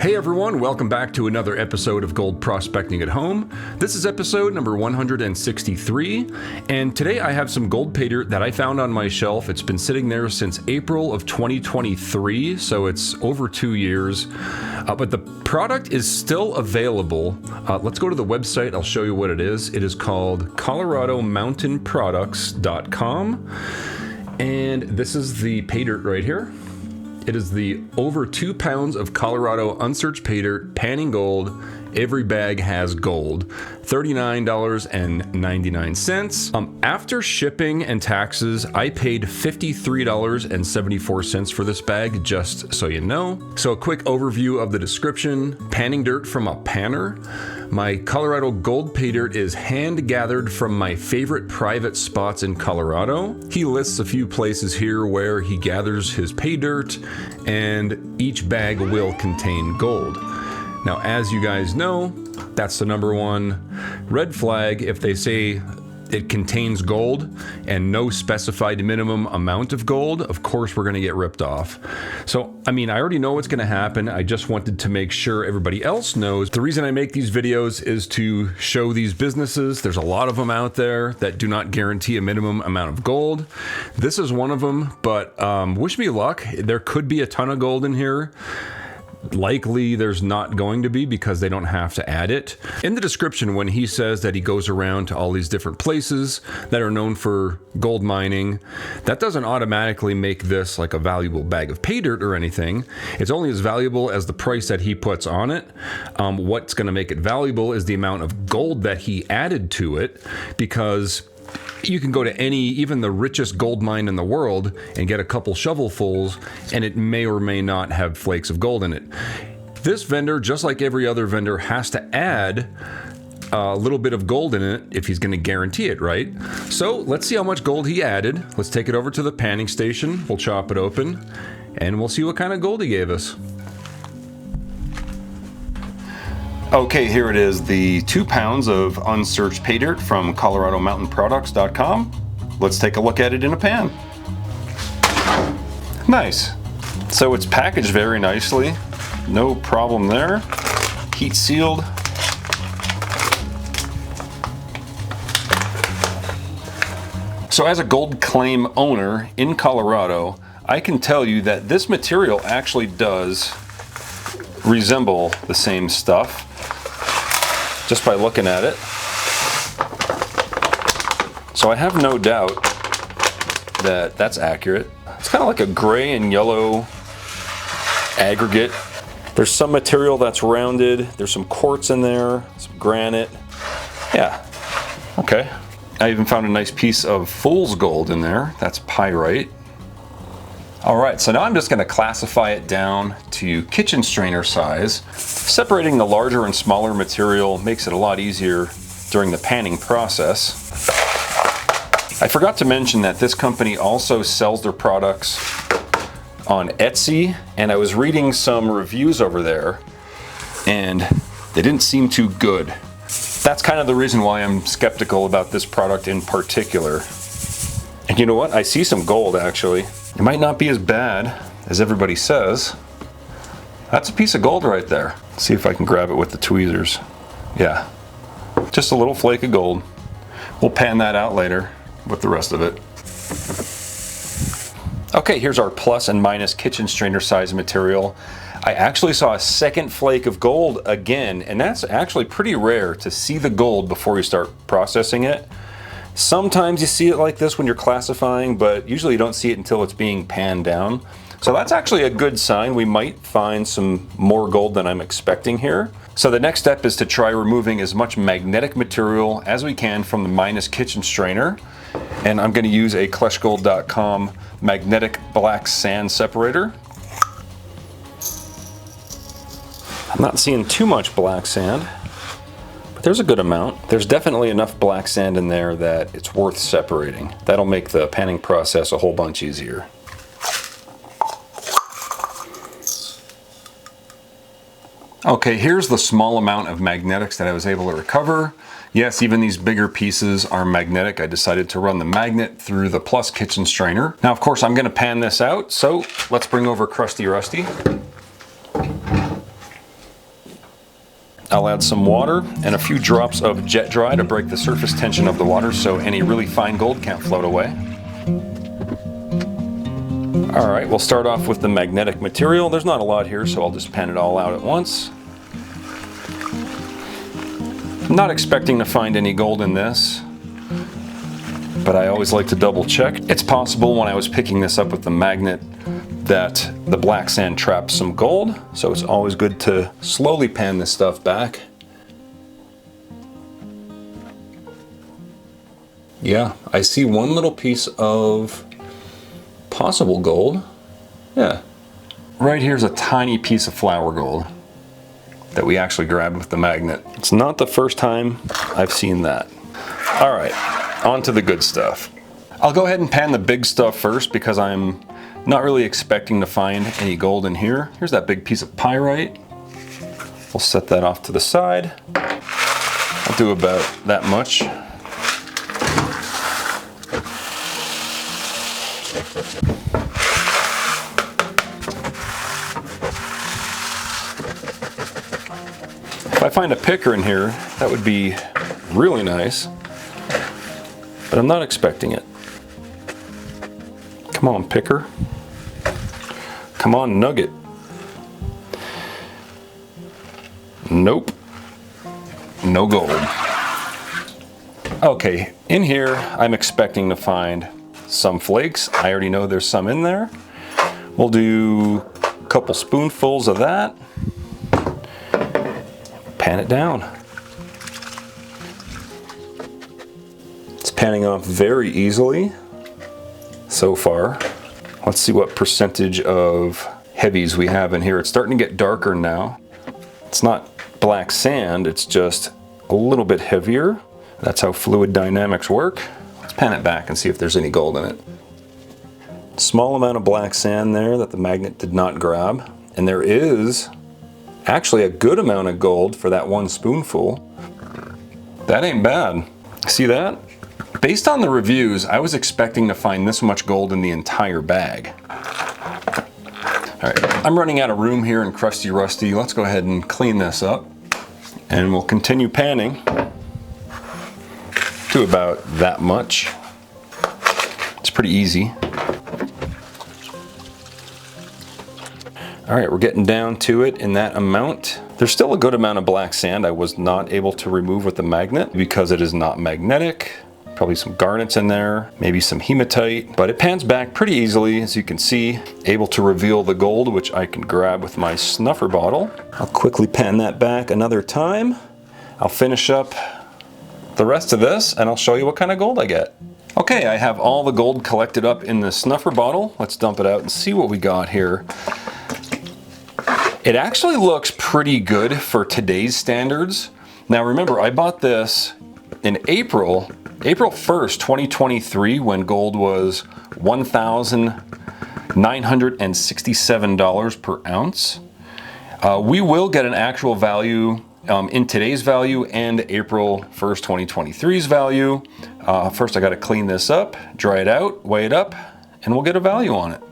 Hey everyone, welcome back to another episode of Gold Prospecting at Home. This is episode number 163, and today I have some gold pay dirt that I found on my shelf. It's been sitting there since April of 2023, so it's over 2 years, but the product is still available. Let's go to the website, I'll show you what it is. It is called coloradomountainproducts.com, and this is the pay dirt right here. It is the over 2 pounds of Colorado unsearched pay dirt, panning gold. Every bag has gold. $39.99. After shipping and taxes, I paid $53.74 for this bag, just so you know. So a quick overview of the description. Panning dirt from a panner. My Colorado gold pay dirt is hand gathered from my favorite private spots in Colorado. He lists a few places here where he gathers his pay dirt, and each bag will contain gold. Now, as you guys know, that's the number one red flag. If they say it contains gold and no specified minimum amount of gold, of course we're gonna get ripped off. So, I mean, I already know what's gonna happen. I just wanted to make sure everybody else knows. The reason I make these videos is to show these businesses. There's a lot of them out there that do not guarantee a minimum amount of gold. This is one of them, but wish me luck. There could be a ton of gold in here. Likely there's not going to be because they don't have to add it. In the description, when he says that he goes around to all these different places that are known for gold mining, that doesn't automatically make this like a valuable bag of pay dirt or anything. It's only as valuable as the price that he puts on it. What's going to make it valuable is the amount of gold that he added to it, because you can go to even the richest gold mine in the world and get a couple shovelfuls, and it may or may not have flakes of gold in it. This vendor, just like every other vendor, has to add a little bit of gold in it if he's going to guarantee it, right? So let's see how much gold he added. Let's take it over to the panning station. We'll chop it open, and we'll see what kind of gold he gave us. Okay, here it is, the 2 pounds of unsearched pay dirt from coloradomountainproducts.com. Let's take a look at it in a pan. Nice. So it's packaged very nicely. No problem there. Heat sealed. So as a gold claim owner in Colorado, I can tell you that this material actually does resemble the same stuff, just by looking at it. So I have no doubt that that's accurate. It's kind of like a gray and yellow aggregate. There's some material that's rounded. There's some quartz in there, some granite. Yeah, okay. I even found a nice piece of fool's gold in there. That's pyrite. All right, so now I'm just gonna classify it down to kitchen strainer size. Separating the larger and smaller material makes it a lot easier during the panning process. I forgot to mention that this company also sells their products on Etsy, and I was reading some reviews over there, and they didn't seem too good. That's kind of the reason why I'm skeptical about this product in particular. And you know what? I see some gold actually. It might not be as bad as everybody says. That's a piece of gold right there. Let's see if I can grab it with the tweezers. Yeah, just a little flake of gold. We'll pan that out later with the rest of it. Okay, here's our plus and minus kitchen strainer size material. I actually saw a second flake of gold again, and that's actually pretty rare to see the gold before you start processing it. Sometimes you see it like this when you're classifying, but usually you don't see it until it's being panned down. So that's actually a good sign. We might find some more gold than I'm expecting here. So the next step is to try removing as much magnetic material as we can from the minus kitchen strainer. And I'm going to use a kleshgold.com magnetic black sand separator. I'm not seeing too much black sand. There's a good amount. There's definitely enough black sand in there that it's worth separating. That'll make the panning process a whole bunch easier. Okay, here's the small amount of magnetics that I was able to recover. Yes, even these bigger pieces are magnetic. I decided to run the magnet through the plus kitchen strainer. Now, of course, I'm gonna pan this out, so let's bring over Crusty Rusty. I'll add some water and a few drops of jet dry to break the surface tension of the water so any really fine gold can't float away. All right, we'll start off with the magnetic material. There's not a lot here, so I'll just pan it all out at once. I'm not expecting to find any gold in this, but I always like to double check. It's possible when I was picking this up with the magnet that the black sand trapped some gold, so it's always good to slowly pan this stuff back. Yeah, I see one little piece of possible gold. Yeah. Right here's a tiny piece of flour gold that we actually grabbed with the magnet. It's not the first time I've seen that. All right, on to the good stuff. I'll go ahead and pan the big stuff first because I'm not really expecting to find any gold in here. Here's that big piece of pyrite. We'll set that off to the side. I'll do about that much. If I find a picker in here, that would be really nice, but I'm not expecting it. Come on, picker. Come on, nugget. Nope. No gold. Okay, in here, I'm expecting to find some flakes. I already know there's some in there. We'll do a couple spoonfuls of that. Pan it down. It's panning off very easily so far. Let's see what percentage of heavies we have in here. It's starting to get darker now. It's not black sand, it's just a little bit heavier. That's how fluid dynamics work. Let's pan it back and see if there's any gold in it. Small amount of black sand there that the magnet did not grab. And there is actually a good amount of gold for that one spoonful. That ain't bad. See that? Based on the reviews, I was expecting to find this much gold in the entire bag. All right, I'm running out of room here in Crusty Rusty. Let's go ahead and clean this up. And we'll continue panning to about that much. It's pretty easy. All right, we're getting down to it in that amount. There's still a good amount of black sand I was not able to remove with the magnet because it is not magnetic. Probably some garnets in there, maybe some hematite, but it pans back pretty easily, as you can see. Able to reveal the gold, which I can grab with my snuffer bottle. I'll quickly pan that back another time. I'll finish up the rest of this and I'll show you what kind of gold I get. Okay, I have all the gold collected up in the snuffer bottle. Let's dump it out and see what we got here. It actually looks pretty good for today's standards. Now remember, I bought this in April 1st, 2023, when gold was $1,967 per ounce. We will get an actual value in today's value and April 1st, 2023's value. First I gotta clean this up, dry it out, weigh it up, and we'll get a value on it.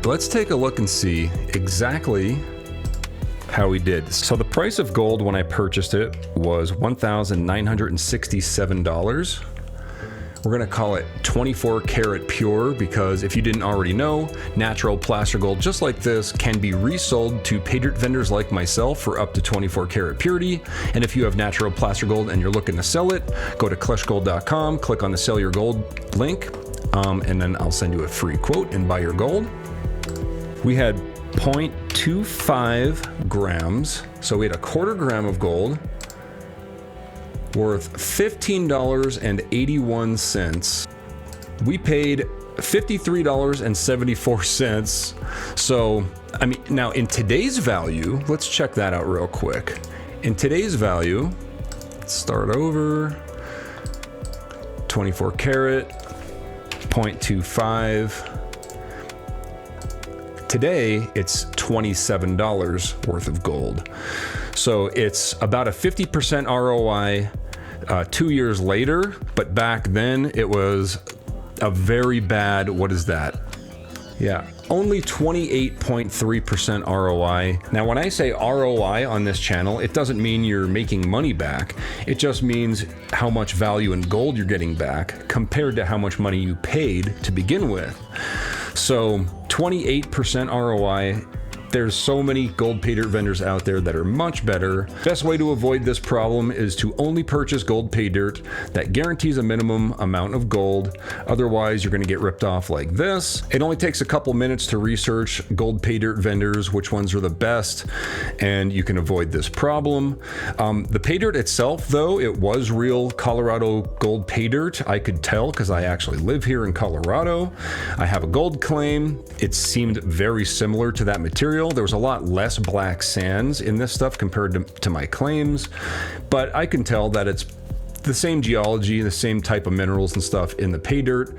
Let's take a look and see exactly how we did. So the price of gold when I purchased it was $1,967. We're gonna call it 24 karat pure because if you didn't already know, natural placer gold just like this can be resold to Paydirt vendors like myself for up to 24 karat purity. And if you have natural placer gold and you're looking to sell it, go to kleshgold.com, click on the sell your gold link, and then I'll send you a free quote and buy your gold. We had 0.25 grams, so we had a quarter gram of gold worth $15.81. We paid $53.74. So, I mean, now in today's value, let's check that out real quick. In today's value, let's start over. 24 karat, 0.25. Today, it's $27 worth of gold. So it's about a 50% ROI 2 years later, but back then it was a very bad, what is that? Yeah, only 28.3% ROI. Now, when I say ROI on this channel, it doesn't mean you're making money back. It just means how much value in gold you're getting back compared to how much money you paid to begin with. So 28% ROI. There's so many gold Paydirt vendors out there that are much better. Best way to avoid this problem is to only purchase gold Paydirt that guarantees a minimum amount of gold. Otherwise, you're gonna get ripped off like this. It only takes a couple minutes to research gold Paydirt vendors, which ones are the best, and you can avoid this problem. The Paydirt itself, though, it was real Colorado gold Paydirt. I could tell because I actually live here in Colorado. I have a gold claim. It seemed very similar to that material. There was a lot less black sands in this stuff compared to my claims, but I can tell that it's the same geology, the same type of minerals and stuff in the Paydirt.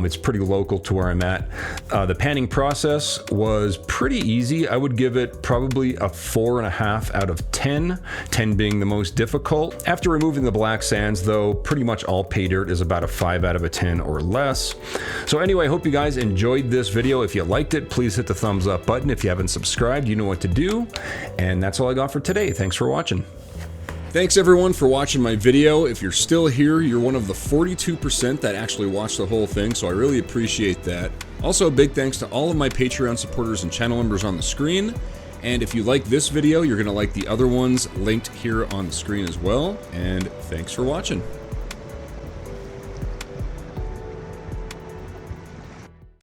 It's pretty local to where I'm at. The panning process was pretty easy. I would give it probably a 4.5 out of 10, 10 being the most difficult. After removing the black sands, though, pretty much all Paydirt is about a 5 out of a 10 or less. So anyway, I hope you guys enjoyed this video. If you liked it, please hit the thumbs up button. If you haven't subscribed, you know what to do. And that's all I got for today. Thanks for watching. Thanks everyone for watching my video. If you're still here, you're one of the 42% that actually watched the whole thing, so I really appreciate that. Also, big thanks to all of my Patreon supporters and channel members on the screen. And if you like this video, you're gonna like the other ones linked here on the screen as well. And thanks for watching.